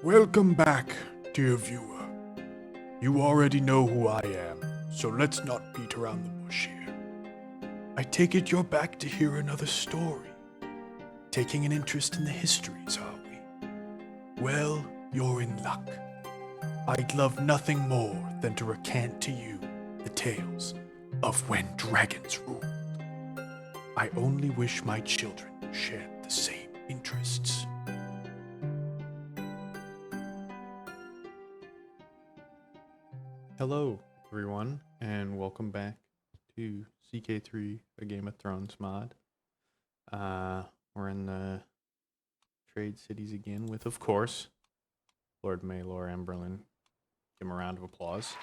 Welcome back, dear viewer. You already know who I am, so let's not beat around the bush here. I take it you're back to hear another story. Taking an interest in the histories, are we? Well, you're in luck. I'd love nothing more than to recant to you the tales of when dragons ruled. I only wish my children shared the same interests. Hello, everyone, and welcome back to CK3, a Game of Thrones mod. We're in the Trade Cities again with, of course, Lord Maelor Amberlin. Give him a round of applause.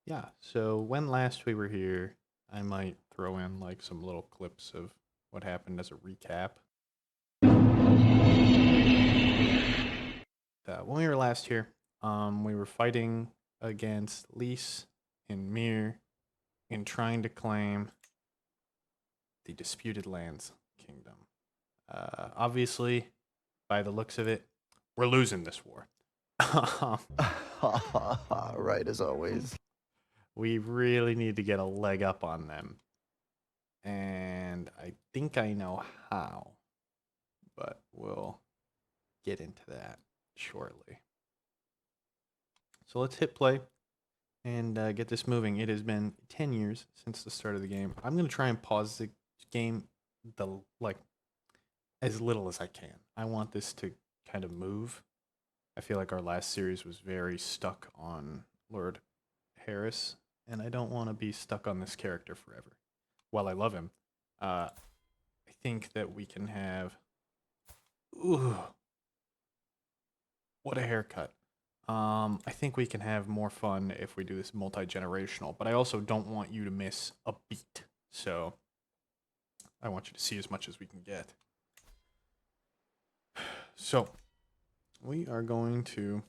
Yeah, so when last we were here, I might throw in like some little clips of what happened as a recap. When we were last here, we were fighting against Lys and Mir in trying to claim the Disputed Lands Kingdom. Obviously, by the looks of it, we're losing this war. Right, as always. We really need to get a leg up on them. And I think I know how, but we'll get into that shortly. So let's hit play and get this moving. It has been 10 years since the start of the game. I'm going to try and pause the game as little as I can. I want this to kind of move. I feel like our last series was very stuck on Lord Harris, and I don't want to be stuck on this character forever. While I love him, I think that we can have... Ooh, what a haircut. I think we can have more fun if we do this multi-generational, but I also don't want you to miss a beat. So I want you to see as much as we can get. So we are going to...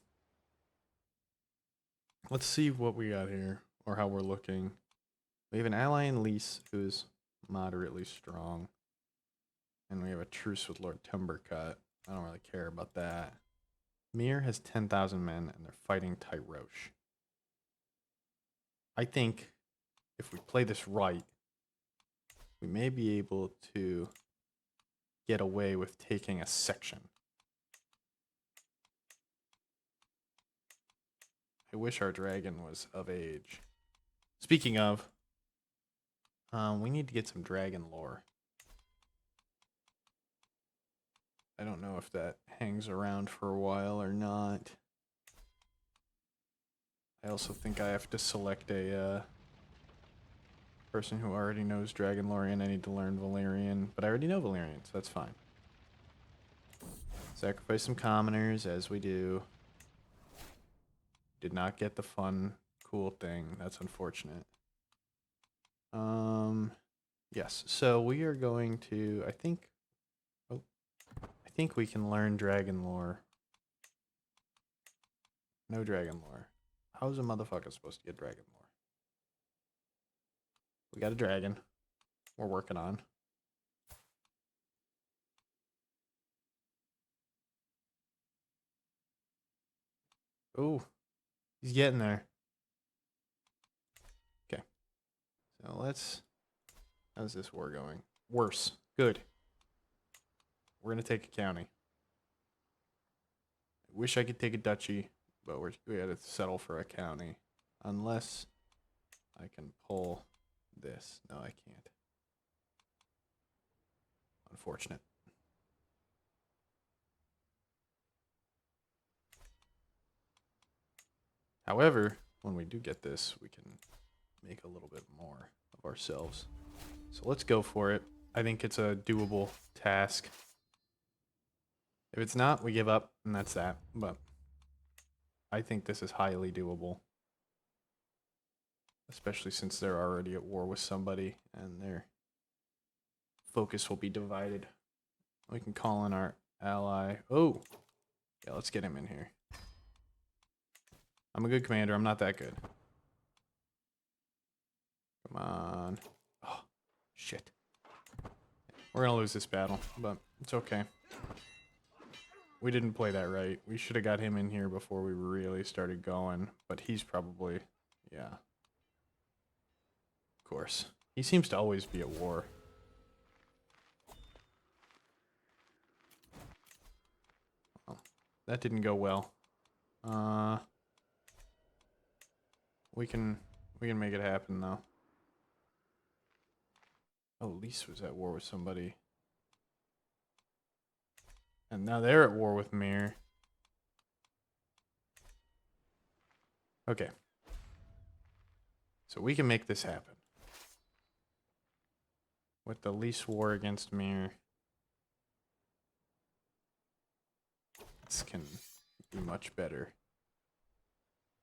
Let's see what we got here, or how we're looking. We have an ally in Lys who's moderately strong. And we have a truce with Lord Timbercut. I don't really care about that. Mir has 10,000 men, and they're fighting Tyrosh. I think if we play this right, we may be able to get away with taking a section. I wish our dragon was of age. Speaking of, we need to get some dragon lore. I don't know if that hangs around for a while or not. I also think I have to select a person who already knows dragon lore, and I need to learn Valyrian, but I already know Valyrian, so that's fine. Sacrifice some commoners, as we do. Did not get the fun, cool thing. That's unfortunate. Yes, so we are going to, I think we can learn dragon lore. No dragon lore. How's a motherfucker supposed to get dragon lore? We got a dragon we're working on. Ooh, he's getting there. Okay. So how's this war going? Worse. Good. We're going to take a county. I wish I could take a duchy, but we had to settle for a county. Unless I can pull this. No, I can't. Unfortunate. However, when we do get this, we can make a little bit more of ourselves. So let's go for it. I think it's a doable task. If it's not, we give up, and that's that. But I think this is highly doable. Especially since they're already at war with somebody, and their focus will be divided. We can call in our ally. Oh! Yeah, let's get him in here. I'm a good commander. I'm not that good. Come on. Oh, shit. We're gonna lose this battle, but it's okay. We didn't play that right. We should have got him in here before we really started going, but he's probably, yeah. Of course. He seems to always be at war. Well, that didn't go well. We can make it happen though. Oh, Lise was at war with somebody. And now they're at war with Mir. Okay. So we can make this happen. With the Lise war against Mir. This can be much better.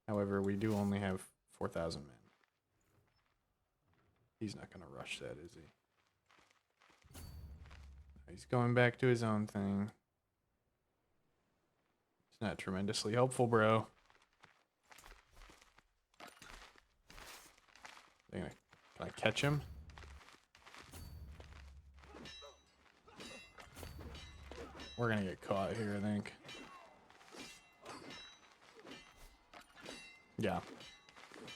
However, we do only have 4,000 men. He's not going to rush that, is he? He's going back to his own thing. It's not tremendously helpful, bro. Can I catch him? We're going to get caught here, I think. Yeah.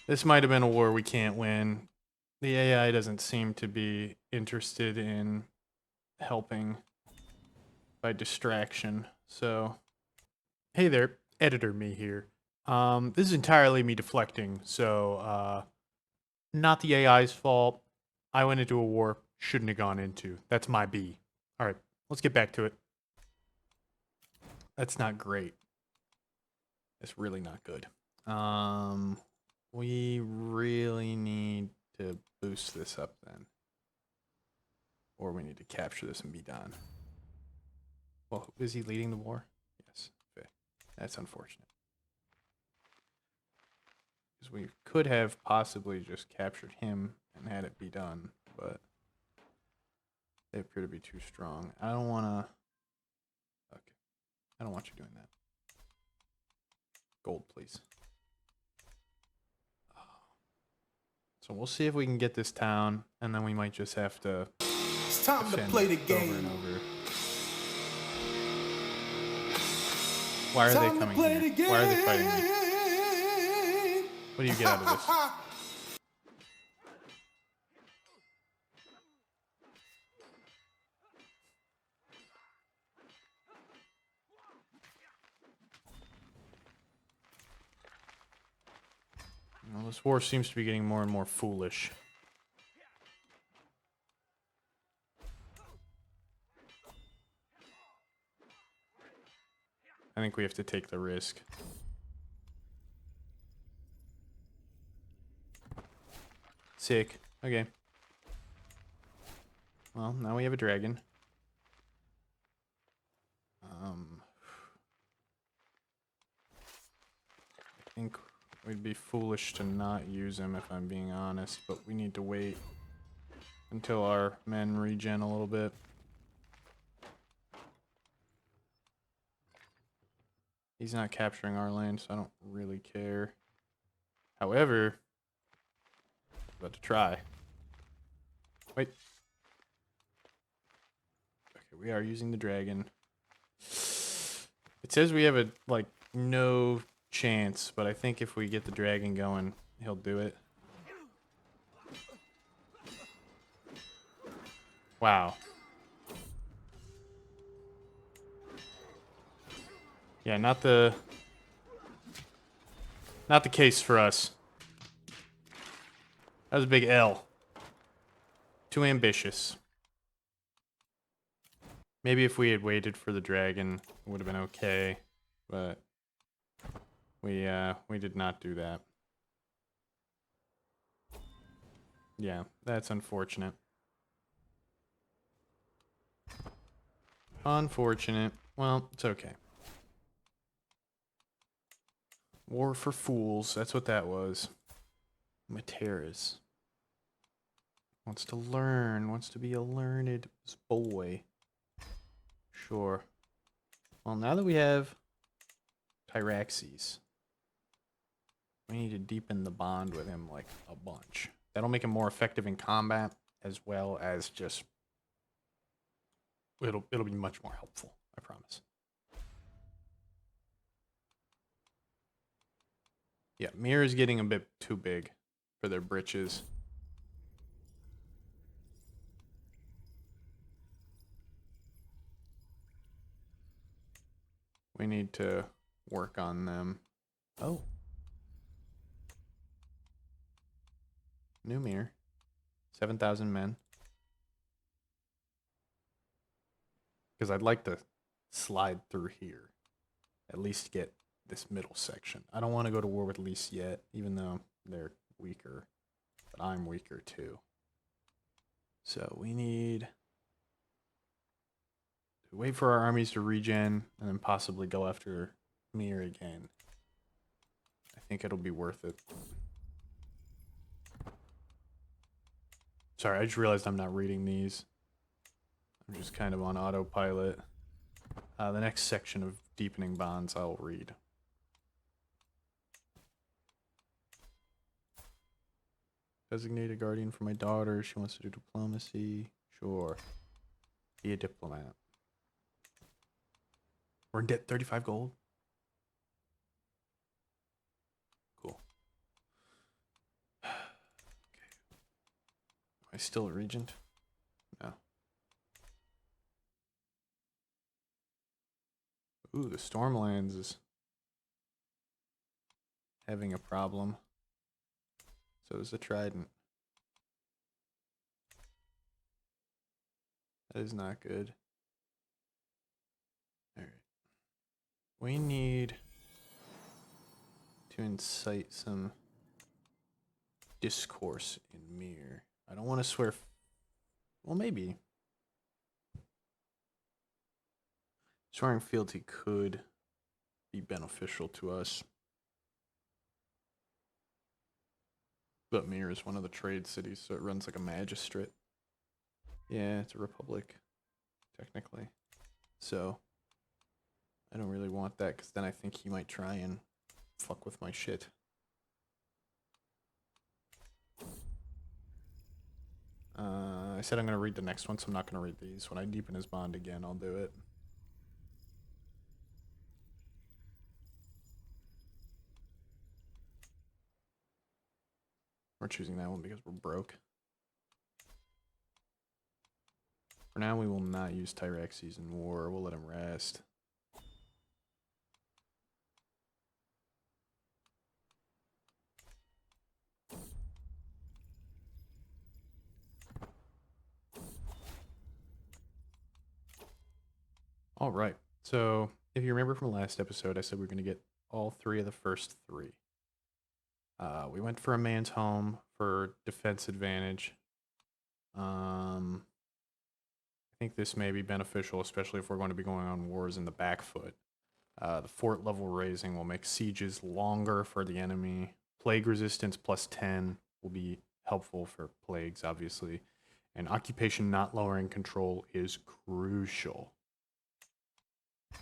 This might have been a war we can't win. The AI doesn't seem to be interested in helping by distraction. So, hey there, editor me here. This is entirely me deflecting. So, not the AI's fault. I went into a war shouldn't have gone into. That's my B. All right, let's get back to it. That's not great. It's really not good. We really need to boost this up then. Or we need to capture this and be done. Well, is he leading the war? Yes. Okay. That's unfortunate. Because we could have possibly just captured him and had it be done, but they appear to be too strong. I don't want to... Okay. I don't want you doing that. Gold, please. So we'll see if we can get this town, and then we might just have to... It's time to play the game. Over and over. Why are they coming here? Why are they fighting me? What do you get out of this? Well, this war seems to be getting more and more foolish. I think we have to take the risk. Sick. Okay. Well, now we have a dragon. I think we'd be foolish to not use him if I'm being honest, but we need to wait until our men regen a little bit. He's not capturing our land, so I don't really care. However, I'm about to try. Wait. Okay, we are using the dragon. It says we have a, like, no chance, but I think if we get the dragon going, he'll do it. Wow. Yeah, not the case for us. That was a big L. Too ambitious. Maybe if we had waited for the dragon, it would have been okay, but we did not do that. Yeah, that's unfortunate. Unfortunate. Well, it's okay. War for fools, that's what that was. Materas. Wants to learn, wants to be a learned boy. Sure. Well, now that we have Tyraxes, we need to deepen the bond with him like a bunch. That'll make him more effective in combat, as well as just it'll be much more helpful, I promise. Yeah, Mir is getting a bit too big for their britches. We need to work on them. Oh. New Mir. 7,000 men. Because I'd like to slide through here. At least get this middle section. I don't want to go to war with Lys yet, even though they're weaker. But I'm weaker too. So we need to wait for our armies to regen and then possibly go after Mir again. I think it'll be worth it. Sorry, I just realized I'm not reading these. I'm just kind of on autopilot. The next section of deepening bonds I'll read. Designate a guardian for my daughter. She wants to do diplomacy. Sure. Be a diplomat. We're in debt 35 gold. Cool. Okay. Am I still a regent? No. Ooh, the Stormlands is having a problem. So is the Trident. That is not good. Alright. We need to incite some discourse in Mir. I don't want to swear. Well, maybe. Swearing fealty could be beneficial to us. But Mir is one of the trade cities, so it runs like a magistrate. Yeah, it's a republic, technically. So, I don't really want that, because then I think he might try and fuck with my shit. I said I'm going to read the next one, so I'm not going to read these. When I deepen his bond again, I'll do it. We're choosing that one because we're broke. For now, we will not use Tyraxes in war. We'll let him rest. All right. So, if you remember from last episode, I said we were going to get all three of the first three. We went for a man's home for defense advantage. I think this may be beneficial, especially if we're going to be going on wars in the back foot. The fort level raising will make sieges longer for the enemy. Plague resistance +10 will be helpful for plagues, obviously. And occupation not lowering control is crucial.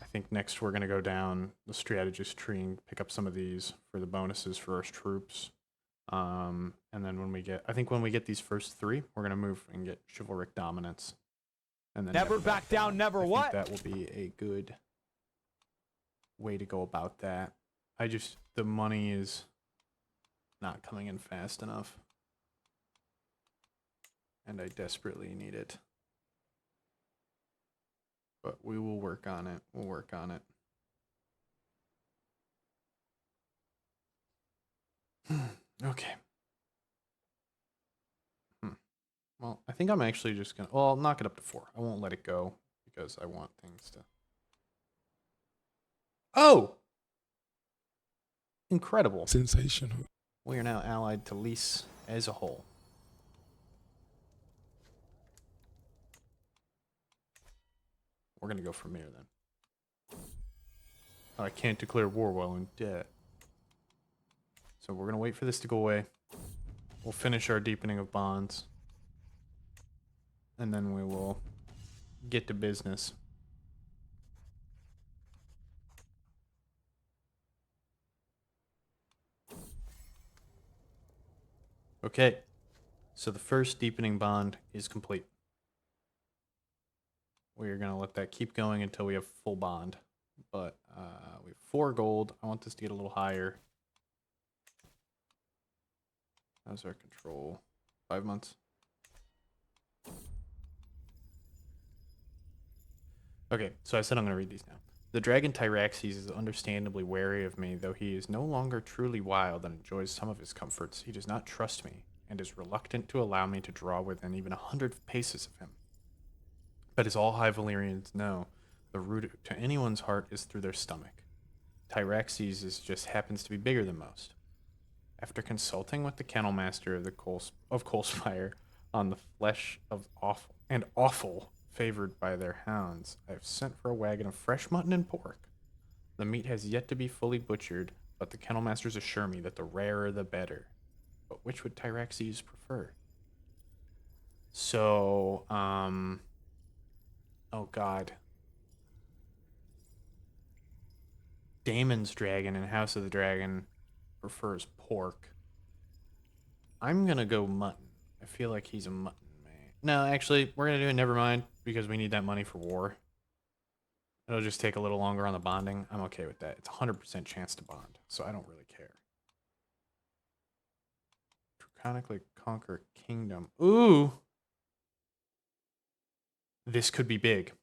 I think next we're going to go down the strategist tree and pick up some of these for the bonuses for our troops. And then when we get these first three, we're going to move and get chivalric dominance. And then Never back down, never what? I think that will be a good way to go about that. The money is not coming in fast enough. And I desperately need it. But we will work on it. We'll work on it. Okay. Well, I think I'm actually just going to... Well, I'll knock it up to 4. I won't let it go because I want things to... Oh! Incredible. Sensational. We are now allied to Lys as a whole. We're going to go for Mir then. I can't declare war while in debt. So we're going to wait for this to go away. We'll finish our deepening of bonds. And then we will get to business. Okay. So the first deepening bond is complete. we're going to let that keep going until we have full bond. But we have 4 gold. I want this to get a little higher. How's our control? 5 months. Okay, so I said I'm going to read these now. The dragon Tyraxes is understandably wary of me, though he is no longer truly wild and enjoys some of his comforts. He does not trust me and is reluctant to allow me to draw within even 100 paces of him. But as all High Valyrians know, the route to anyone's heart is through their stomach. Tyraxes just happens to be bigger than most. After consulting with the kennel master of the Coalspire on the flesh of awful favored by their hounds, I have sent for a wagon of fresh mutton and pork. The meat has yet to be fully butchered, but the kennel masters assure me that the rarer the better. But which would Tyraxes prefer? So, oh god. Daemon's dragon in House of the Dragon prefers pork. I'm gonna go mutton. I feel like he's a mutton man. No, actually, we're gonna do it nevermind because we need that money for war. It'll just take a little longer on the bonding. I'm okay with that. It's 100% chance to bond, so I don't really care. Draconically conquer kingdom. Ooh! This could be big.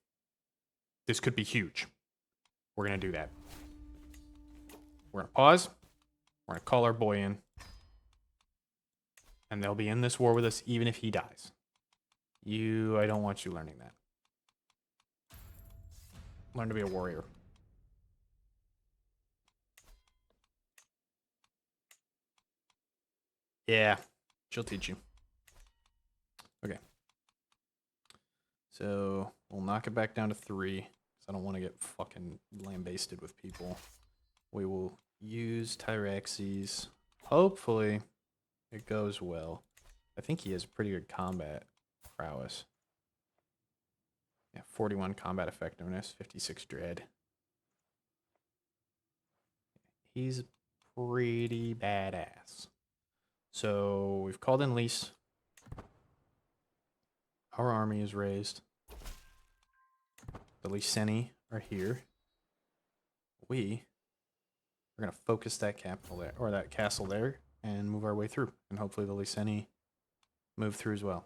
This could be huge. We're gonna do that. We're gonna pause. We're gonna call our boy in. And they'll be in this war with us even if he dies. I don't want you learning that. Learn to be a warrior. Yeah, she'll teach you. Okay. So we'll knock it back down to 3. Because I don't want to get fucking lambasted with people. We will use Tyraxes. Hopefully it goes well. I think he has pretty good combat prowess. Yeah, 41 combat effectiveness, 56 dread. He's pretty badass. So we've called in Lys. Our army is raised. The Lyseni are here. We're gonna focus that capital there, or that castle there, and move our way through. And hopefully the Lyseni move through as well.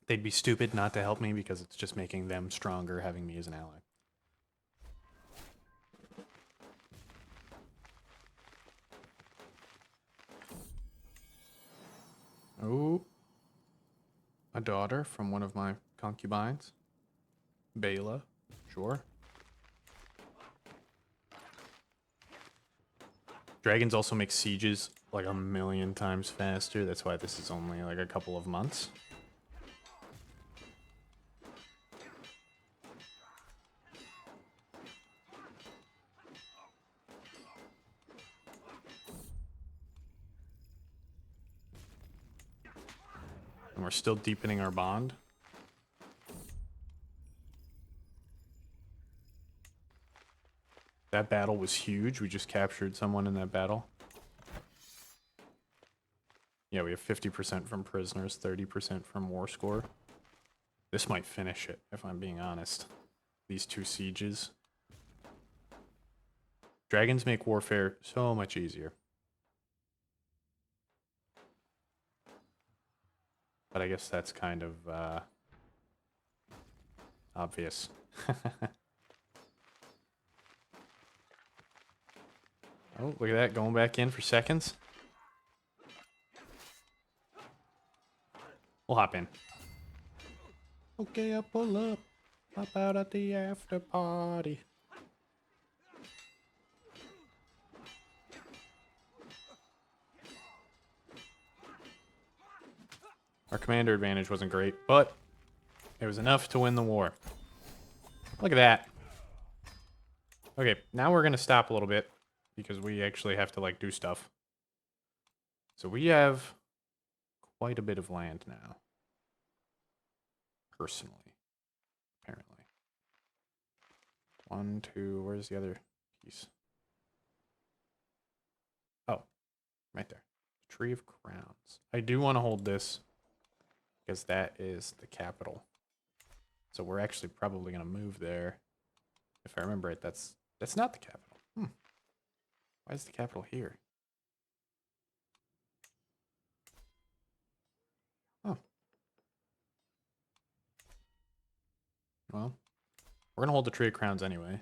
They'd be stupid not to help me because it's just making them stronger having me as an ally. Oh, a daughter from one of my concubines. Bela, sure. Dragons also make sieges like a million times faster. That's why this is only like a couple of months. And we're still deepening our bond. That battle was huge. We just captured someone in that battle. Yeah, we have 50% from prisoners, 30% from war score. This might finish it, if I'm being honest. These 2 sieges. Dragons make warfare so much easier. But I guess that's kind of obvious. Oh, look at that, going back in for seconds. We'll hop in. Okay, I'll pull up. Hop out at the after party. Our commander advantage wasn't great, but it was enough to win the war. Look at that. Okay, now we're going to stop a little bit because we actually have to like do stuff. So we have quite a bit of land now. Personally, apparently. 1, 2, where's the other piece? Oh, right there. Tree of Crowns. I do want to hold this because that is the capital. So we're actually probably going to move there. If I remember right, that's not the capital. Why is the capital here? Oh. Well, we're going to hold the Tree of Crowns anyway.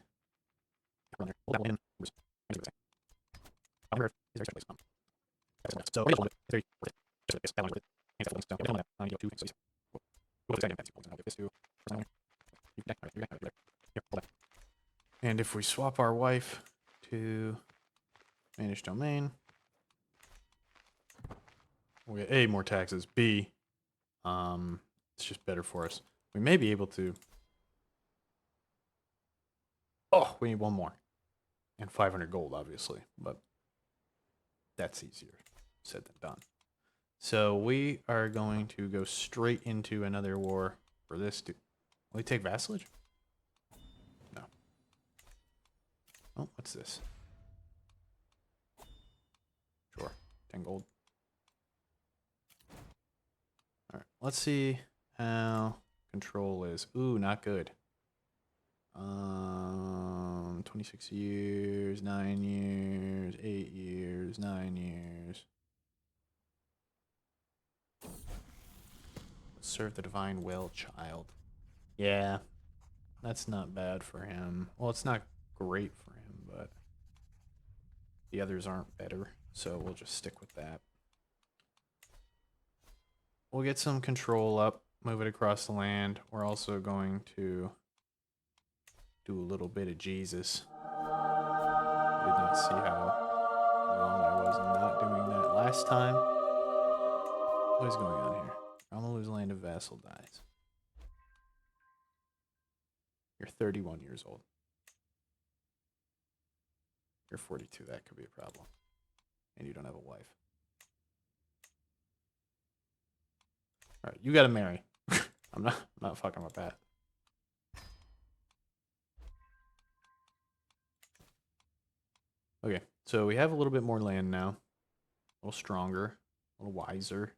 And if we swap our wife to manage domain, we get A, more taxes, B, it's just better for us. We may be able to. Oh, we need one more. And 500 gold, obviously, but that's easier said than done. So we are going to go straight into another war for this. Will we take vassalage? No. Oh, what's this? Sure, 10 gold. All right, let's see how control is. Ooh, not good. 26 years, 9 years, 8 years, 9 years. Serve the divine will, child. Yeah, that's not bad for him. Well, it's not great for him, but the others aren't better, so we'll just stick with that. We'll get some control up, move it across the land. We're also going to do a little bit of Jesus. I did not see how wrong I was in not doing that last time. What is going on here? Ramalu's land of vassal dies. You're 31 years old. You're 42. That could be a problem. And you don't have a wife. All right, you got to marry. I'm not fucking with that. Okay, so we have a little bit more land now. A little stronger, a little wiser.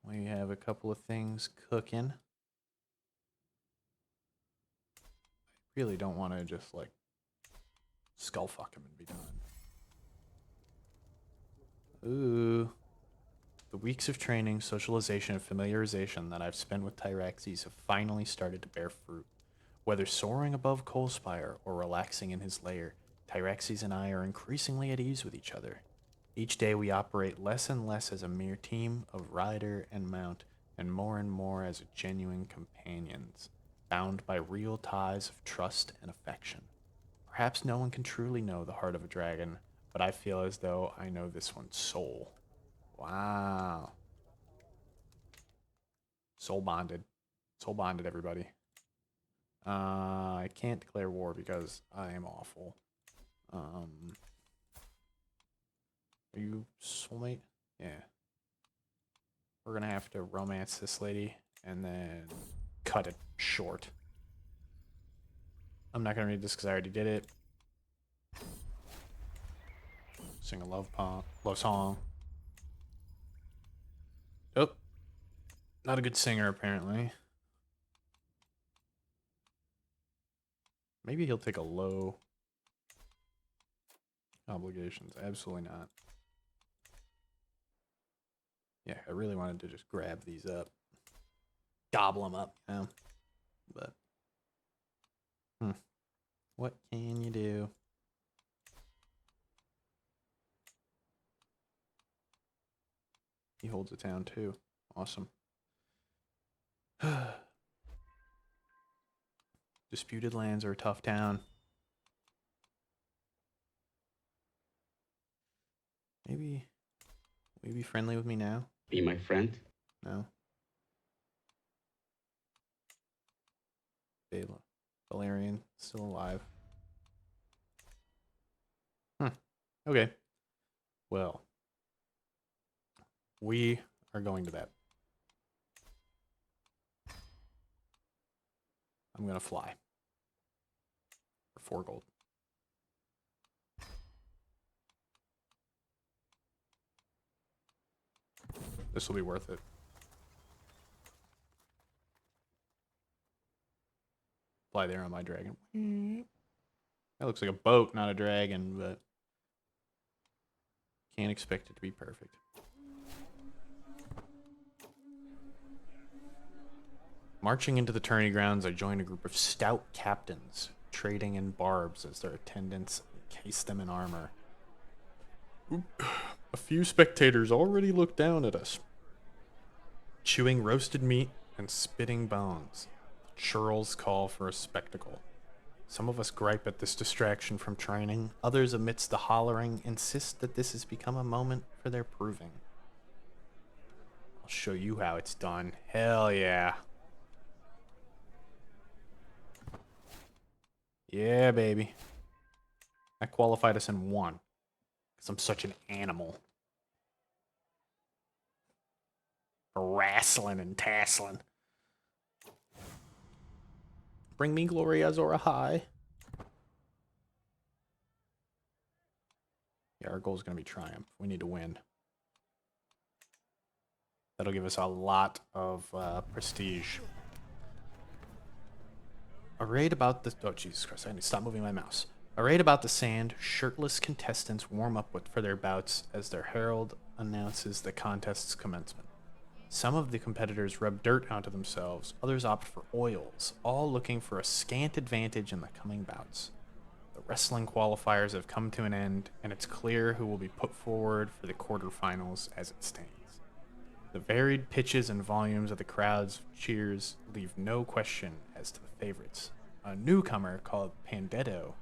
We have a couple of things cooking. I really don't want to just like skull fuck him and be done. Ooh. The weeks of training, socialization, and familiarization that I've spent with Tyraxes have finally started to bear fruit. Whether soaring above Coalspire or relaxing in his lair, Tyraxes and I are increasingly at ease with each other. Each day we operate less and less as a mere team of rider and mount, and more as genuine companions, bound by real ties of trust and affection. Perhaps no one can truly know the heart of a dragon, but I feel as though I know this one's soul. Wow. Soul bonded. Soul bonded, everybody. I can't declare war because I am awful. Are you soulmate? Yeah. We're gonna have to romance this lady and then cut it short. I'm not gonna read this because I already did it. Sing a love song. Oh. Not a good singer, apparently. Maybe he'll take a low obligations. Absolutely not. Yeah, I really wanted to just grab these up. Gobble them up, you know? But, what can you do? He holds a town too. Awesome. Disputed lands are a tough town. Maybe, will you be friendly with me now? Be my friend? No. Valyrian, still alive. Okay. Well, we are going to bed. I'm going to fly. For 4 gold. This will be worth it. Fly there on my dragon. That looks like a boat, not a dragon, but can't expect it to be perfect. Marching into the tourney grounds, I joined a group of stout captains, trading in barbs as their attendants encased them in armor. A few spectators already looked down at us, chewing roasted meat and spitting bones. The churls call for a spectacle. Some of us gripe at this distraction from training. Others, amidst the hollering, insist that this has become a moment for their proving. I'll show you how it's done. Hell yeah. Yeah, baby. I qualified us in one, because I'm such an animal. Wrestling and tasseling. Bring me glory, Azor Ahai. Yeah, our goal is going to be triumph. We need to win. That'll give us a lot of prestige. Arrayed about the... Oh, Jesus Christ, I need to stop moving my mouse. Arrayed about the sand, shirtless contestants warm up for their bouts as their herald announces the contest's commencement. Some of the competitors rub dirt onto themselves, others opt for oils, all looking for a scant advantage in the coming bouts. The wrestling qualifiers have come to an end, and it's clear who will be put forward for the quarterfinals as it stands. The varied pitches and volumes of the crowd's cheers leave no question as to the favorites. A newcomer called Pandetto,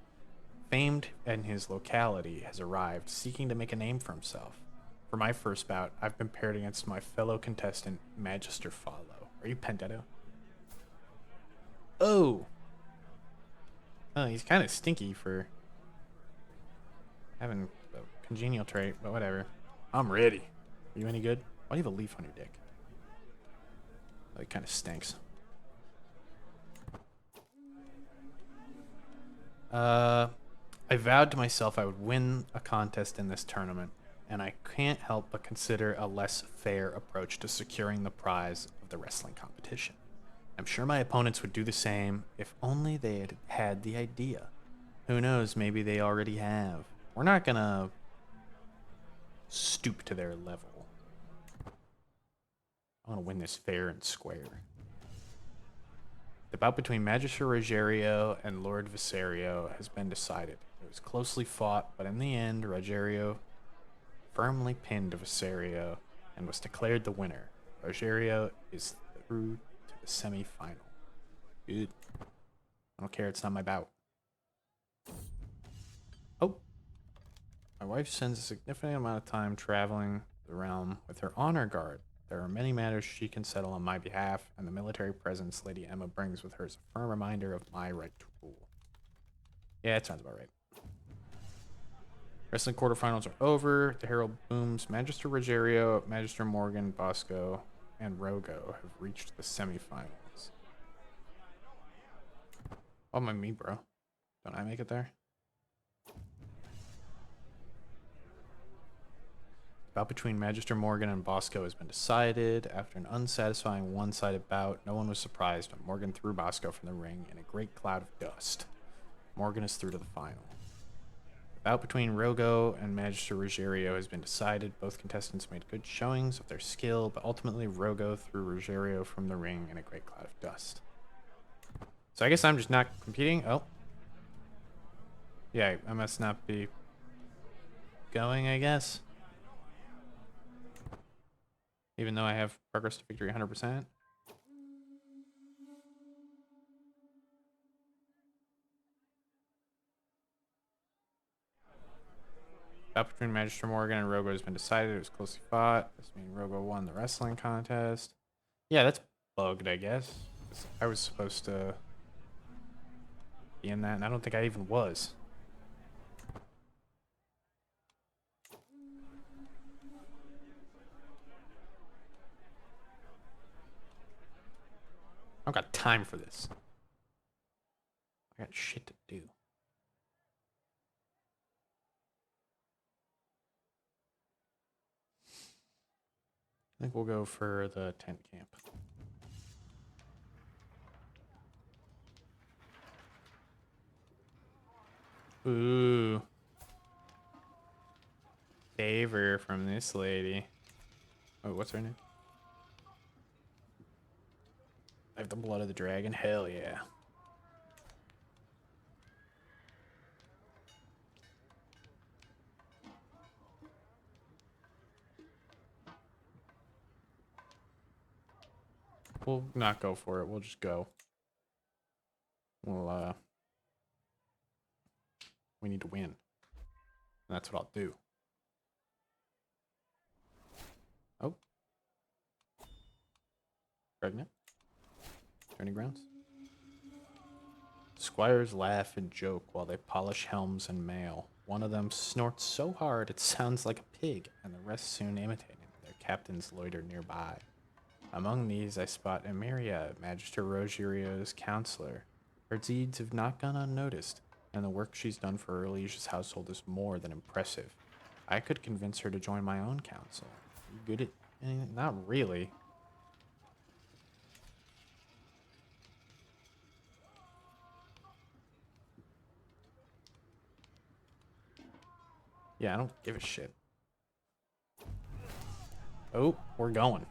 famed in his locality, has arrived, seeking to make a name for himself. For my first bout, I've been paired against my fellow contestant, Magister Follow. Are you Pandetto? Oh! Oh, he's kind of stinky for having a congenial trait, but whatever. I'm ready. Are you any good? Why do you have a leaf on your dick? Oh, it kind of stinks. I vowed to myself I would win a contest in this tournament, and I can't help but consider a less fair approach to securing the prize of the wrestling competition. I'm sure my opponents would do the same if only they had had the idea. Who knows, maybe they already have. We're not gonna stoop to their level. I want to win this fair and square. The bout between Magister Rogério and Lord Viserio has been decided. It was closely fought, but in the end, Rogério firmly pinned Viserio and was declared the winner. Rogério is through to the semi-final. Good. I don't care, it's not my bout. Oh. My wife spends a significant amount of time traveling the realm with her honor guard. There are many matters she can settle on my behalf, and the military presence Lady Emma brings with her is a firm reminder of my right to rule. Yeah, that sounds about right. Wrestling quarterfinals are over. The herald booms. Magister Rogério, Magister Morgan, Bosco, and Rogo have reached the semifinals. Oh, my me, bro. Don't I make it there? Bout between Magister Morgan and Bosco has been decided. After an unsatisfying one-sided bout, no one was surprised when Morgan threw Bosco from the ring in a great cloud of dust. Morgan is through to the final. The bout between Rogo and Magister Rogério has been decided. Both contestants made good showings of their skill, but ultimately Rogo threw Rogério from the ring in a great cloud of dust. So I guess I'm just not competing. Oh. Yeah, I must not be going, I guess. Even though I have progress to victory 100%. Bout between Magister Morgan and Rogo has been decided. It was closely fought. This means Rogo won the wrestling contest. Yeah, that's bugged, I guess. I was supposed to be in that, and I don't think I even was. I don't got time for this. I got shit to do. I think we'll go for the tent camp. Ooh. Favor from this lady. Oh, what's her name? I have the blood of the dragon. Hell yeah. We'll not go for it. We'll just go. We'll, we need to win. And that's what I'll do. Oh. Pregnant. Turning grounds. Squires laugh and joke while they polish helms and mail. One of them snorts so hard it sounds like a pig, and the rest soon imitate him. Their captains loiter nearby. Among these I spot Emiria, Magister Rogierio's counselor. Her deeds have not gone unnoticed, and the work she's done for her liege's household is more than impressive. I could convince her to join my own council. You good at anything? Not really. Yeah, I don't give a shit. Oh, we're going.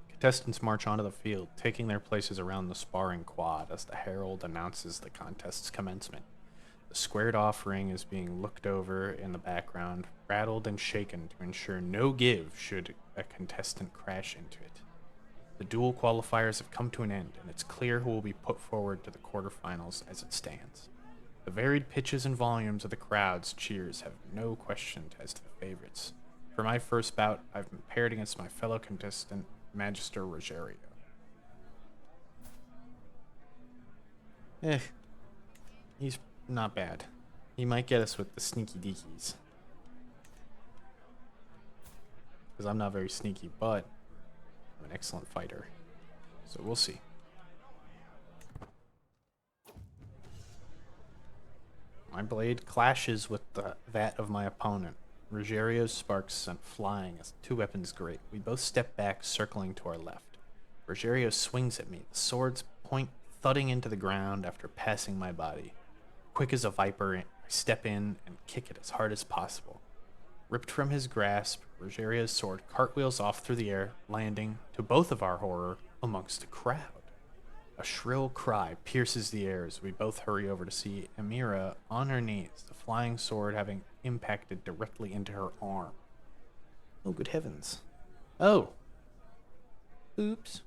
Contestants march onto the field, taking their places around the sparring quad as the herald announces the contest's commencement. The squared-off ring is being looked over in the background, rattled and shaken to ensure no give should a contestant crash into it. The duel qualifiers have come to an end, and it's clear who will be put forward to the quarterfinals as it stands. The varied pitches and volumes of the crowd's cheers have no question as to the favorites. For my first bout, I've been paired against my fellow contestant, Magister Rogerio. He's not bad. He might get us with the sneaky deakies. Because I'm not very sneaky, but I'm an excellent fighter. So we'll see. My blade clashes with that of my opponent. Rogerio's sparks sent flying as two weapons grate. We both step back, circling to our left. Rogerio swings at me, the sword's point thudding into the ground after passing my body. Quick as a viper, I step in and kick it as hard as possible. Ripped from his grasp, Rogerio's sword cartwheels off through the air, landing, to both of our horror, amongst a crowd. A shrill cry pierces the air as we both hurry over to see Emira on her knees, the flying sword having impacted directly into her arm. Oh, good heavens. Oh. Oops.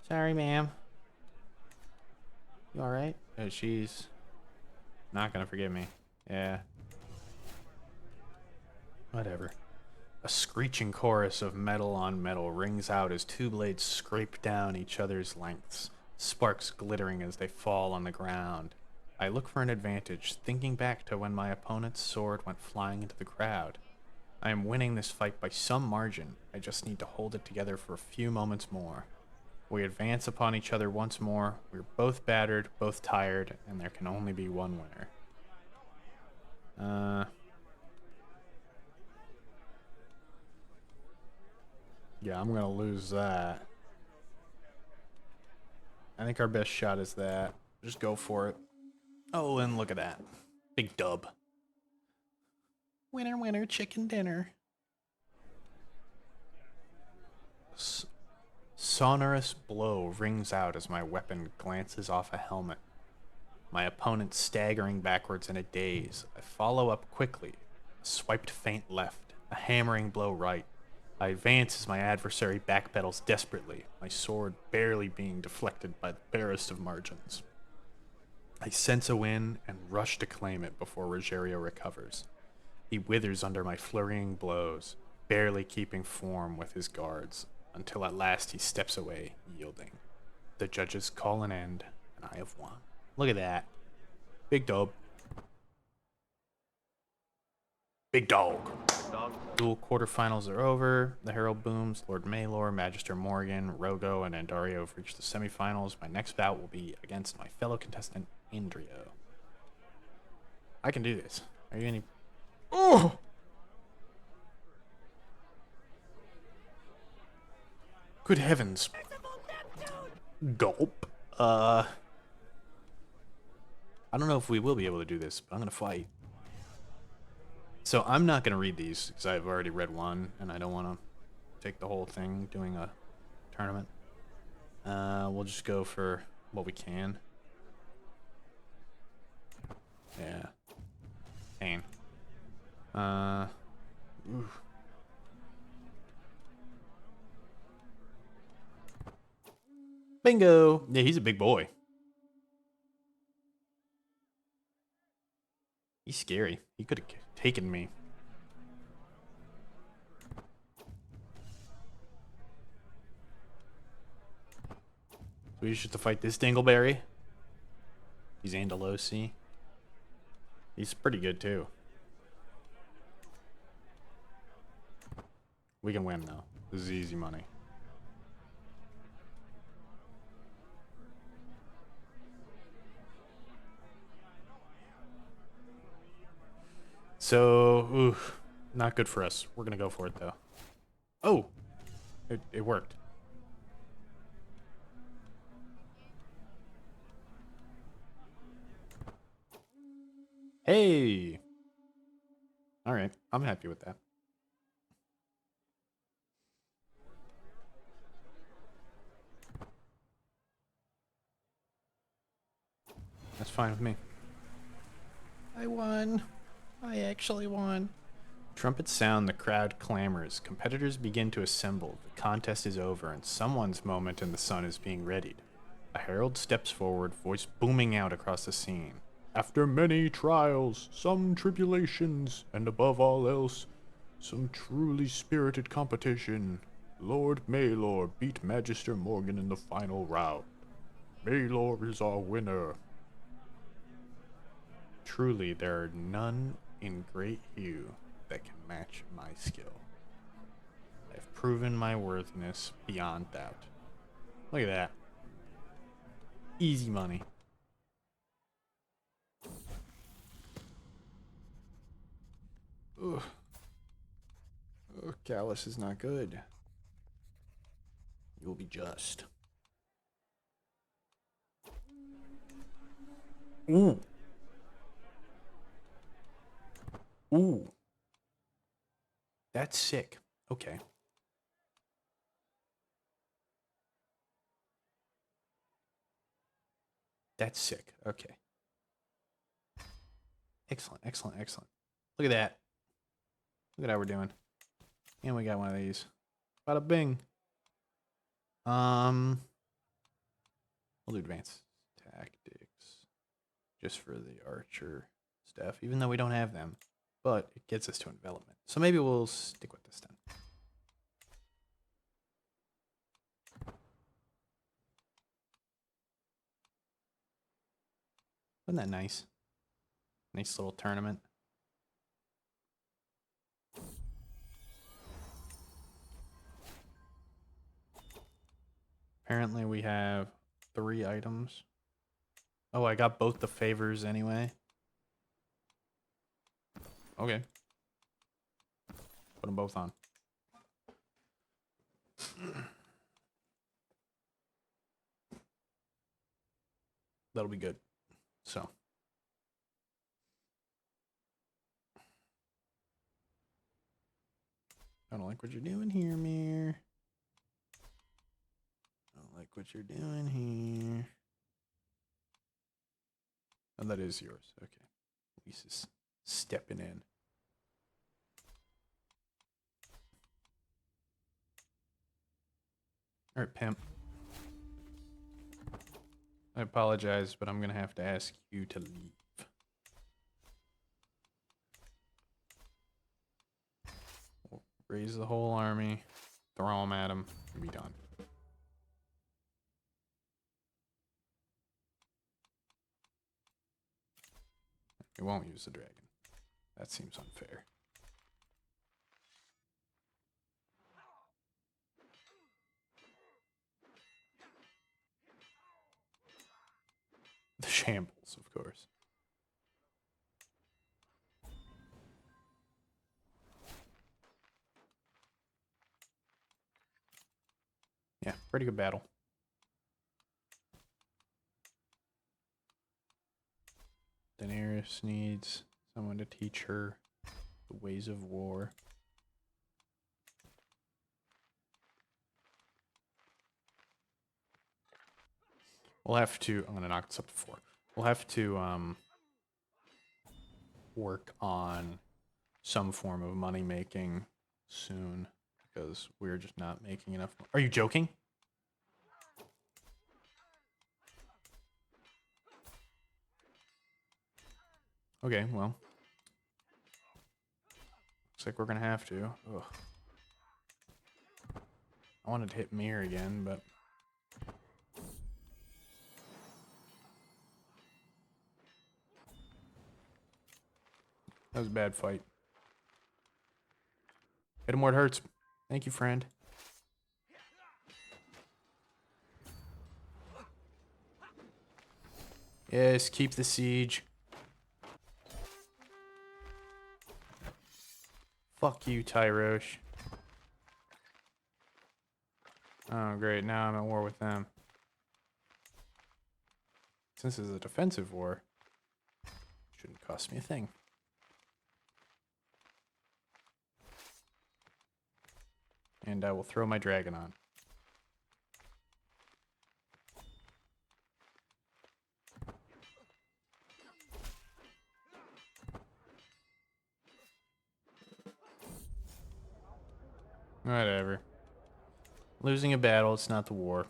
Sorry, ma'am. You alright? Oh, she's not gonna forgive me. Yeah. Whatever. A screeching chorus of metal on metal rings out as two blades scrape down each other's lengths, sparks glittering as they fall on the ground. I look for an advantage, thinking back to when my opponent's sword went flying into the crowd. I am winning this fight by some margin. I just need to hold it together for a few moments more. We advance upon each other once more. We're both battered, both tired, and there can only be one winner. Yeah, I'm gonna lose that. I think our best shot is that. Just go for it. Oh, and look at that. Big dub. Winner, winner, chicken dinner. Sonorous blow rings out as my weapon glances off a helmet. My opponent staggering backwards in a daze. I follow up quickly. A swiped feint left. A hammering blow right. I advance as my adversary backpedals desperately, my sword barely being deflected by the barest of margins. I sense a win and rush to claim it before Rogerio recovers. He withers under my flurrying blows, barely keeping form with his guards, until at last he steps away, yielding. The judges call an end, and I have won. Look at that. Big dog. Big dog. Dual quarterfinals are over. The herald booms. Lord Maelor, Magister Morgan, Rogo, and Andario have reached the semifinals. My next bout will be against my fellow contestant, Indrio. I can do this. Are you any... Oh! Good heavens. Gulp. I don't know if we will be able to do this, but I'm going to fight. So I'm not going to read these because I've already read one, and I don't want to take the whole thing doing a tournament. We'll just go for what we can. Yeah. Pain. Ooh. Bingo! Yeah, he's a big boy. He's scary. He could have taken me. So we used to fight this Dingleberry. He's Andalosi. He's pretty good too. We can win though. This is easy money. So, ooh, not good for us. We're gonna go for it though. Oh, it worked. Hey. All right, I'm happy with that. That's fine with me. I won. I actually won. Trumpets sound, the crowd clamors. Competitors begin to assemble. The contest is over, and someone's moment in the sun is being readied. A herald steps forward, voice booming out across the scene. After many trials, some tribulations, and above all else, some truly spirited competition, Lord Maelor beat Magister Morgan in the final round. Maelor is our winner. Truly, there are none in Great Hue that can match my skill. I've proven my worthiness beyond doubt. Look at that. Easy money. Ugh. Oh, Callus is not good. You'll be just. Ooh. Ooh. That's sick. Okay. That's sick. Okay. Excellent, excellent, excellent. Look at that. Look at how we're doing. And we got one of these. Bada bing. We'll do advanced tactics just for the archer stuff, even though we don't have them. But it gets us to envelopment. So maybe we'll stick with this then. Wasn't that nice? Nice little tournament. Apparently we have 3 items. Oh, I got both the favors anyway. Okay. Put them both on. That'll be good. So. I don't like what you're doing here, Mir. I don't like what you're doing here. Oh, that is yours. Okay. Lisa's stepping in. All right, pimp. I apologize, but I'm going to have to ask you to leave. We'll raise the whole army, throw them at him, and be done. We won't use the dragon. That seems unfair. The shambles, of course. Yeah, pretty good battle. just needs someone to teach her the ways of war. We'll have to, I'm gonna knock this up to 4. We'll have to work on some form of money making soon because we're just not making enough. Are you joking? Okay, well. Looks like we're gonna have to. Ugh. I wanted to hit Mir again, but that was a bad fight. Hit him where it hurts. Thank you, friend. Yes, keep the siege. Fuck you, Tyrosh. Oh, great. Now I'm at war with them. Since this is a defensive war, shouldn't cost me a thing. And I will throw my dragon on. Whatever. Losing a battle, it's not the war.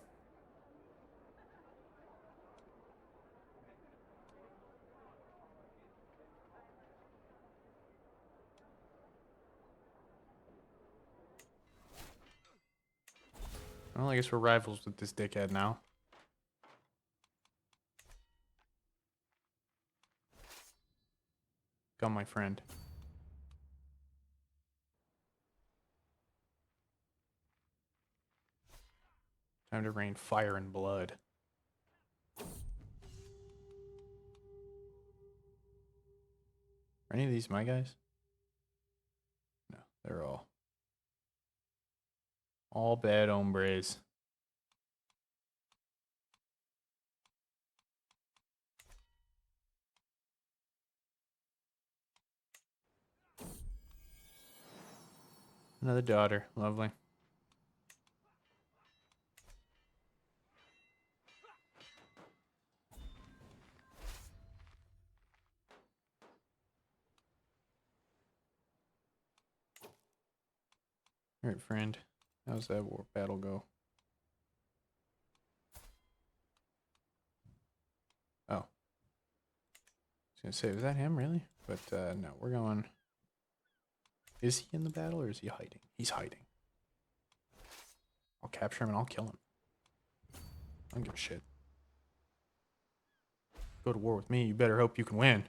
Well, I guess we're rivals with this dickhead now. Come, my friend. Time to rain fire and blood. Are any of these my guys? No, they're all bad hombres. Another daughter, lovely. All right, friend. How's that war battle go? Oh. I was gonna say, was that him, really? But no, we're going... Is he in the battle or is he hiding? He's hiding. I'll capture him and I'll kill him. I don't give a shit. Go to war with me, you better hope you can win.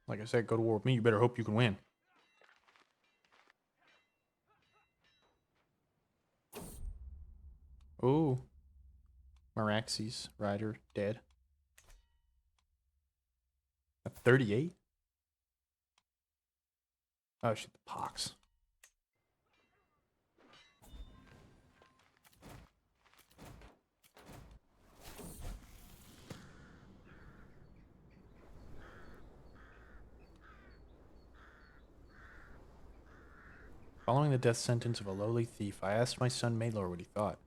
Like I said, go to war with me, you better hope you can win. Oh. Meraxes rider dead. At 38? Oh shit, the pox. Following the death sentence of a lowly thief, I asked my son Maelor what he thought.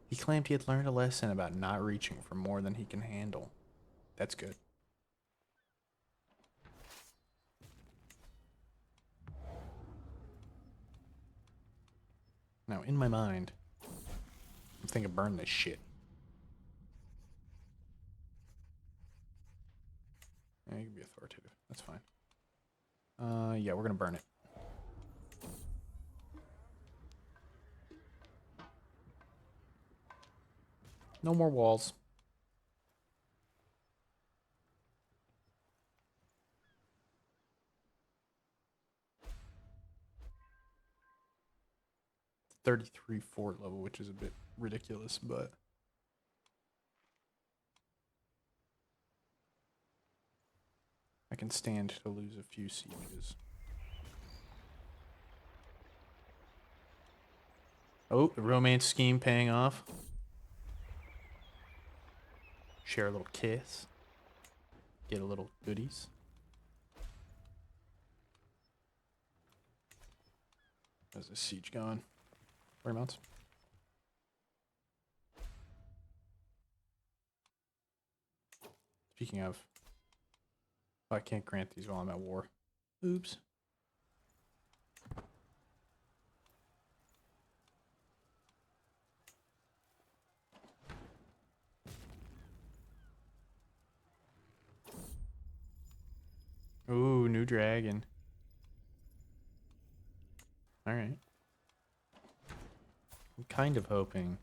He claimed he had learned a lesson about not reaching for more than he can handle. That's good. Now, in my mind, I'm thinking burn this shit. Yeah, you can be authoritative. That's fine. Yeah, we're gonna burn it. No more walls. 33 fort level, which is a bit ridiculous, but I can stand to lose a few sieges. Oh, the romance scheme paying off. Share a little kiss. Get a little goodies. How's this siege going? 40 months. Speaking of, I can't grant these while I'm at war. Oops. Ooh, new dragon. Alright. I'm kind of hoping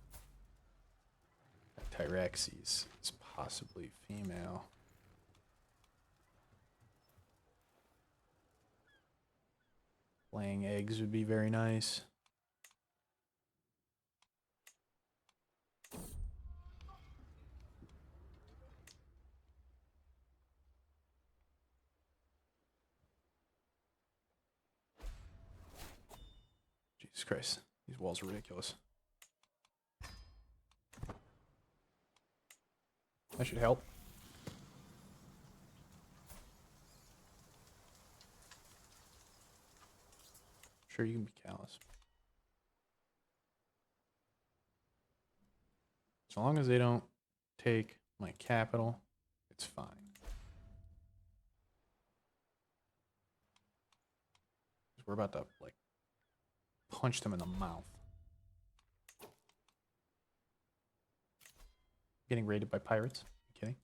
that Tyraxes is possibly female. Laying eggs would be very nice. Jesus Christ, these walls are ridiculous. That should help. Sure, you can be callous. As long as they don't take my capital, it's fine. We're about to, like, punch them in the mouth. Getting raided by pirates? You kidding?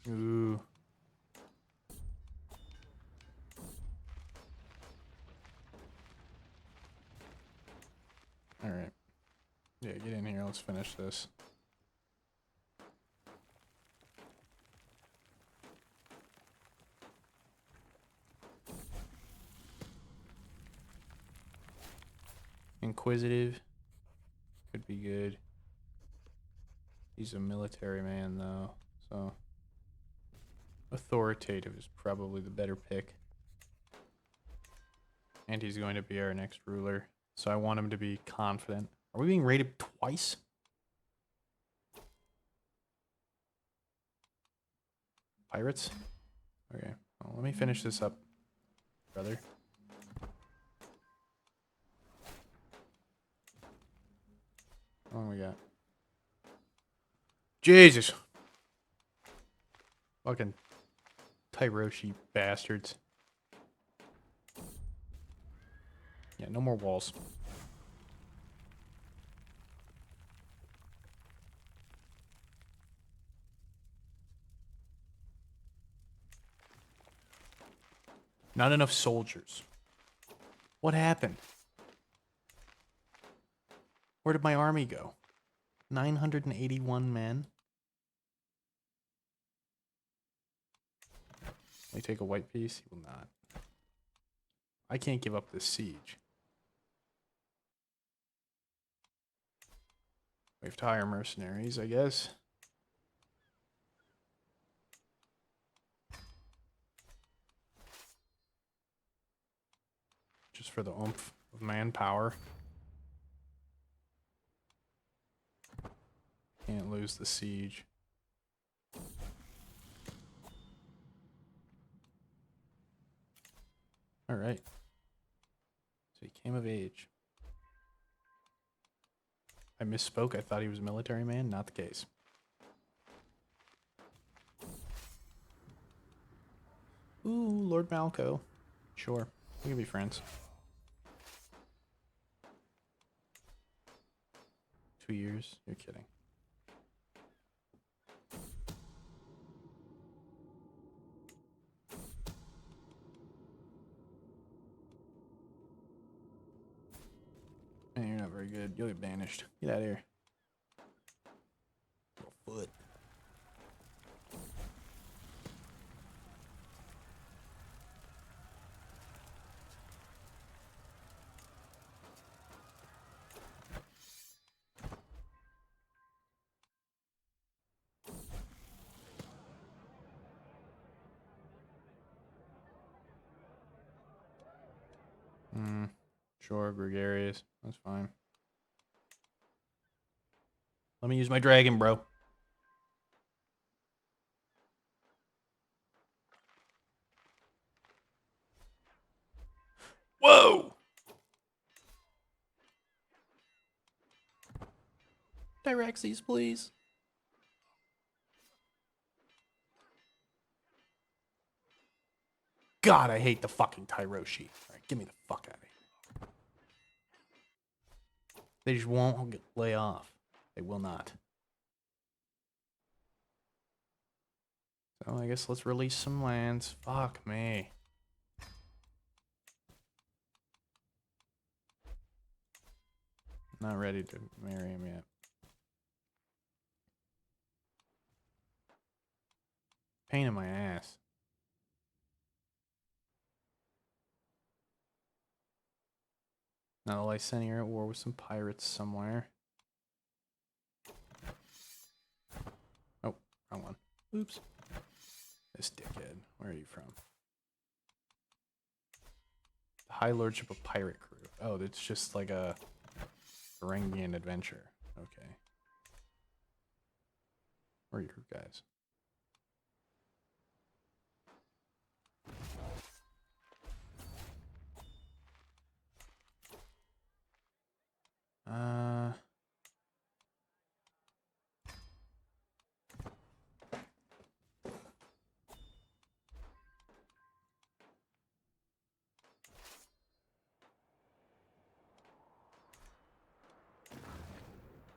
Ooh. All right. Yeah, get in here. Let's finish this. Inquisitive. Could be good. He's a military man, though, so authoritative is probably the better pick. And he's going to be our next ruler, so I want him to be confident. Are we being raided twice? Pirates? Okay, well, let me finish this up, brother. How long we got? Jesus! Fucking Tyroshi bastards. Yeah, no more walls. Not enough soldiers. What happened? Where did my army go? 981 men? Will he take a white piece? He will not. I can't give up this siege. We have to hire mercenaries, I guess. Just for the oomph of manpower. Can't lose the siege. All right. So he came of age. I misspoke. I thought he was a military man. Not the case. Ooh, Lord Malco. Sure. We can be friends. 2 years? You're kidding. You'll get banished. Get out of here. Little foot. Sure, gregarious. That's fine. Let me use my dragon, bro. Whoa! Tyraxes, please. God, I hate the fucking Tyroshi. All right, get me the fuck out of here. They just won't lay off. They will not. So I guess let's release some lands. Fuck me. Not ready to marry him yet. Pain in my ass. Now the Lyseni are at war with some pirates somewhere. Oh, wrong one. Oops. This dickhead. Where are you from? The High Lordship of Pirate Crew. Oh, it's just like a Varangian adventure. Okay. Where are your guys?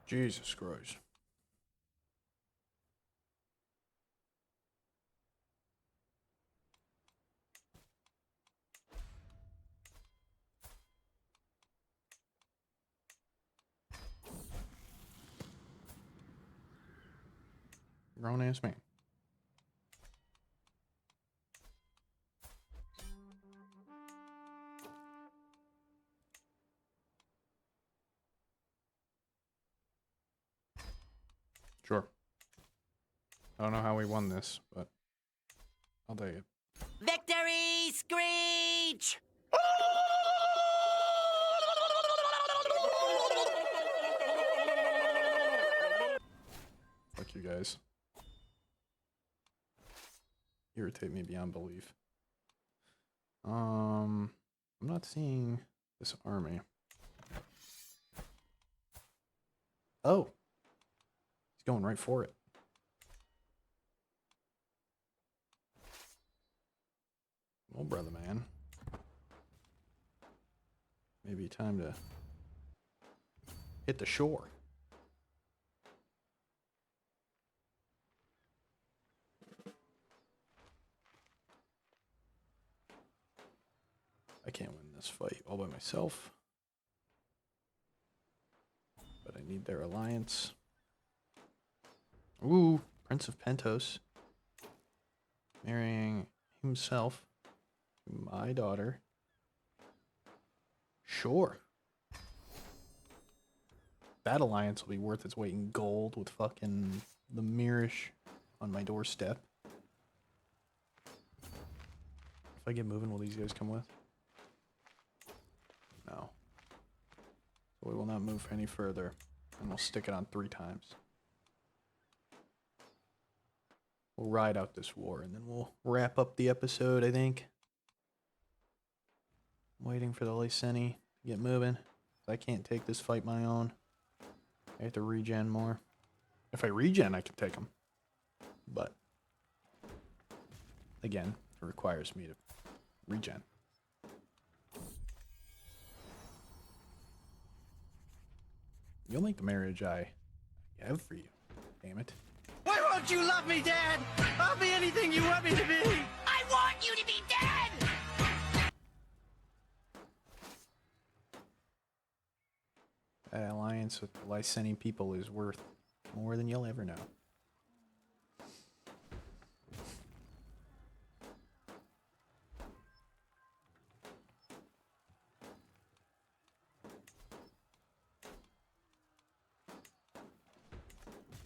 Jesus Christ. Grown ass man. Sure. I don't know how we won this, but I'll take it. Victory screech! Fuck you guys. Irritate me beyond belief. I'm not seeing this army. Oh. He's going right for it. Well, brother man. Maybe time to hit the shore. I can't win this fight all by myself. But I need their alliance. Ooh, Prince of Pentos. Marrying himself to my daughter. Sure. That alliance will be worth its weight in gold with fucking the Mirish on my doorstep. If I get moving, will these guys come with? No. So we will not move any further. And we'll stick it on 3 times. We'll ride out this war and then we'll wrap up the episode, I think. I'm waiting for the Lyseni to get moving. I can't take this fight my own. I have to regen more. If I regen, I can take them. But, again, it requires me to regen. You'll make the marriage I have for you. Damn it. Why won't you love me, Dad? I'll be anything you want me to be. I want you to be dead! That alliance with the Lyseni people is worth more than you'll ever know.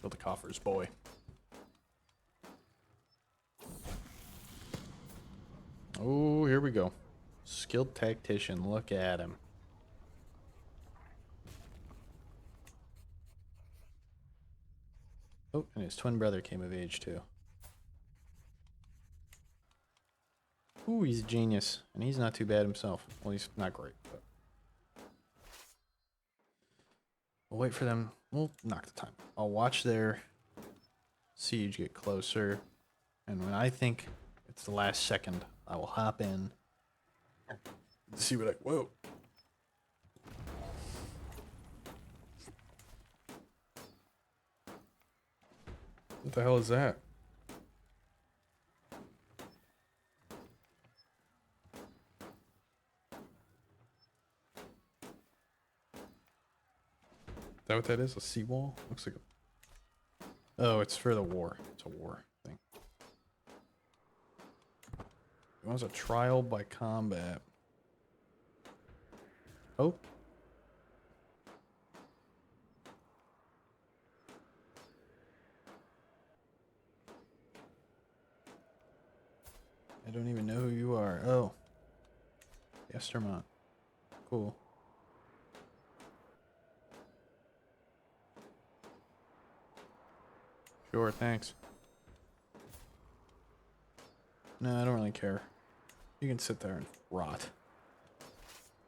Fill the coffers, boy. Oh, here we go. Skilled tactician, look at him. Oh, and his twin brother came of age too. Ooh, he's a genius. And he's not too bad himself. Well, he's not great, but... We'll wait for them. We'll knock the time. I'll watch their siege get closer. And when I think it's the last second, I will hop in. See what I... Whoa. What the hell is that? Is that what that is? A seawall? Looks like a... Oh, it's for the war. It's a war thing. It was a trial by combat. Oh. I don't even know who you are. Oh. Yestermont. Cool. Sure, thanks. No, I don't really care. You can sit there and rot.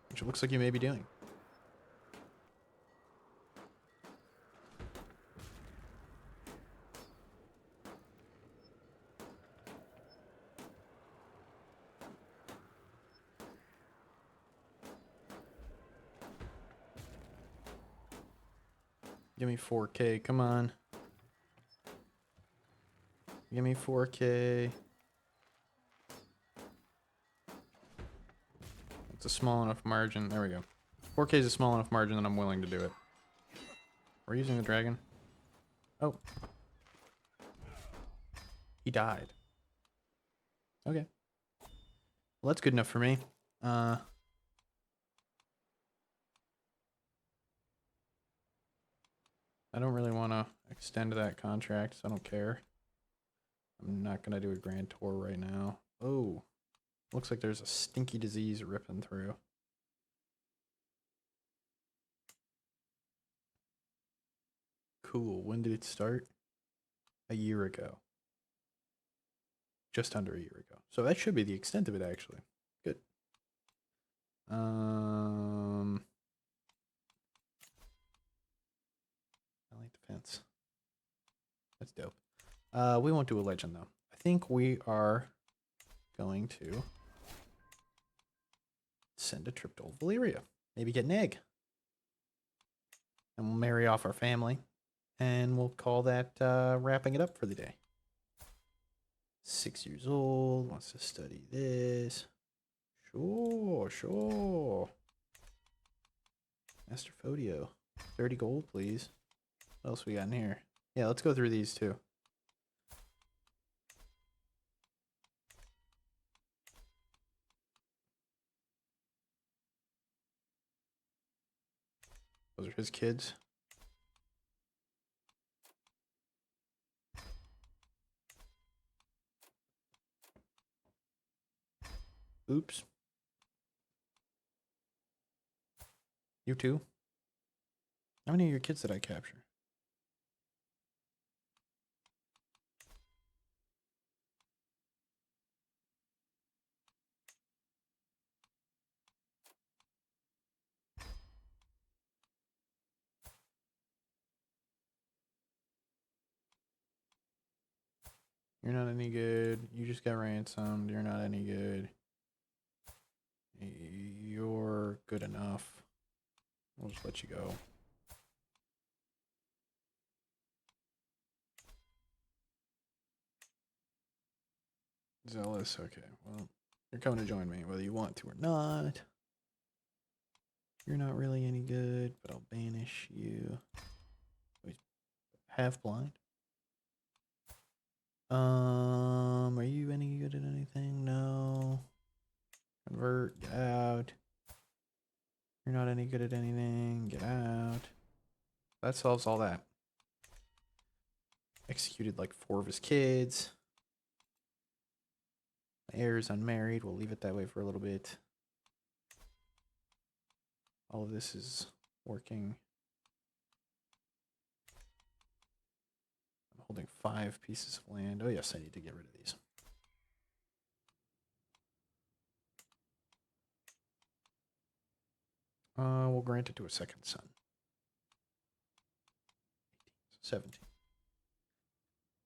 Which it looks like you may be doing. Give me 4K, come on. Give me 4K. It's a small enough margin. There we go. 4K is a small enough margin that I'm willing to do it. We're using the dragon. Oh. He died. Okay. Well, that's good enough for me. I don't really want to extend that contract, so I don't care. I'm not going to do a grand tour right now. Oh, looks like there's a stinky disease ripping through. Cool. When did it start? A year ago. Just under a year ago. So that should be the extent of it, actually. Good. Elite defense. That's dope. We won't do a legend, though. I think we are going to send a trip to old Valyria. Maybe get an egg. And we'll marry off our family. And we'll call that wrapping it up for the day. 6 years old. Wants to study this. Sure, sure. Master Fodio. 30 gold, please. What else we got in here? Yeah, let's go through these too. Those are his kids. Oops. You too? How many of your kids did I capture? You're not any good. You just got ransomed. You're not any good. You're good enough. We'll just let you go. Zealous. Okay, well, you're coming to join me, whether you want to or not. You're not really any good, but I'll banish you. Wait, half blind? Are you any good at anything? No. Convert, get out. You're not any good at anything, get out. That solves all that. Executed like 4 of his kids. My heir is unmarried. We'll leave it that way for a little bit. All of this is working. I'm holding 5 pieces of land. Oh yes, I need to get rid of these. We'll grant it to a second son. 17.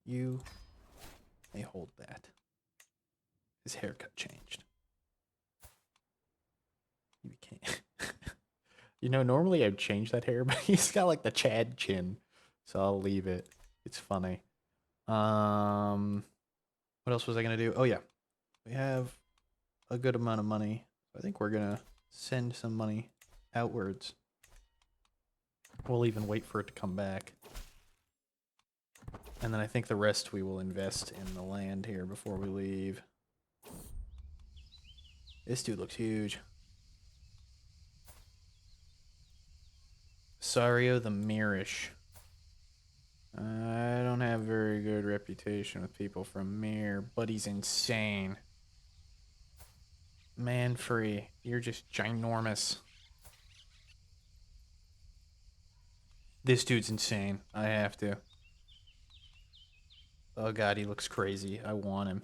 You may hold that. His haircut changed. He became... You know, normally I'd change that hair, but he's got like the Chad chin. So I'll leave it. It's funny. What else was I going to do? Oh, yeah. We have a good amount of money. I think we're going to send some money outwards. We'll even wait for it to come back. And then I think the rest we will invest in the land here before we leave. This dude looks huge. Sario the Mirish. I don't have very good reputation with people from Mir, but he's insane. Man-free, you're just ginormous. This dude's insane. I have to. Oh god, he looks crazy. I want him.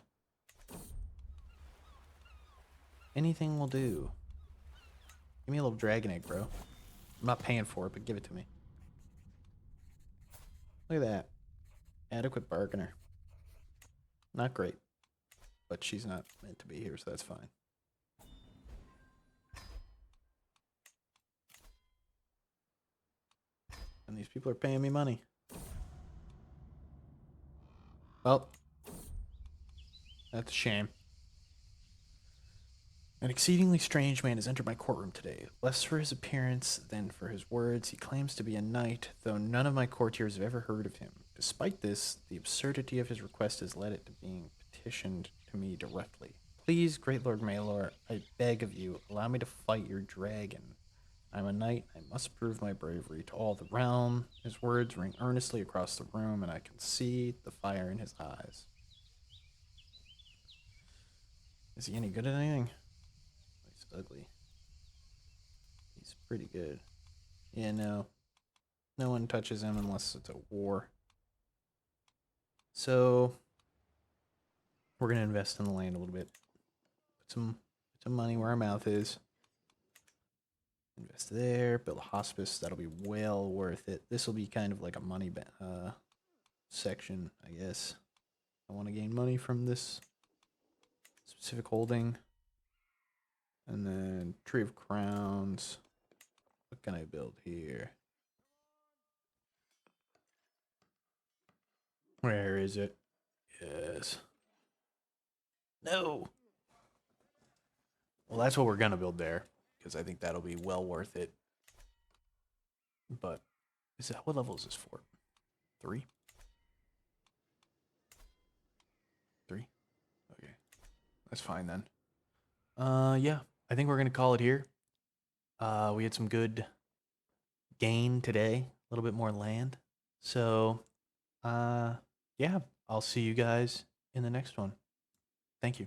Anything will do. Give me a little dragon egg, bro. I'm not paying for it, but give it to me. Look at that. Adequate bargainer. Not great. But she's not meant to be here, so that's fine. And these people are paying me money. Well, that's a shame. An exceedingly strange man has entered my courtroom today. Less for his appearance than for his words. He claims to be a knight, though none of my courtiers have ever heard of him. Despite this, the absurdity of his request has led it to being petitioned to me directly. Please, great Lord Maelor, I beg of you, allow me to fight your dragon. I'm a knight. I must prove my bravery to all the realm. His words ring earnestly across the room, and I can see the fire in his eyes. Is he any good at anything? He's ugly. He's pretty good. Yeah, no. No one touches him unless it's a war. So, we're going to invest in the land a little bit. Put some money where our mouth is. Invest there. Build a hospice. That'll be well worth it. This will be kind of like a money section, I guess. I want to gain money from this specific holding. And then Tree of Crowns. What can I build here? Where is it? Yes. No. Well, that's what we're going to build there. Because I think that'll be well worth it. But, what level is this fort? 3? 3? Okay. That's fine then. Yeah. I think we're going to call it here. We had some good gain today. A little bit more land. So, yeah. I'll see you guys in the next one. Thank you.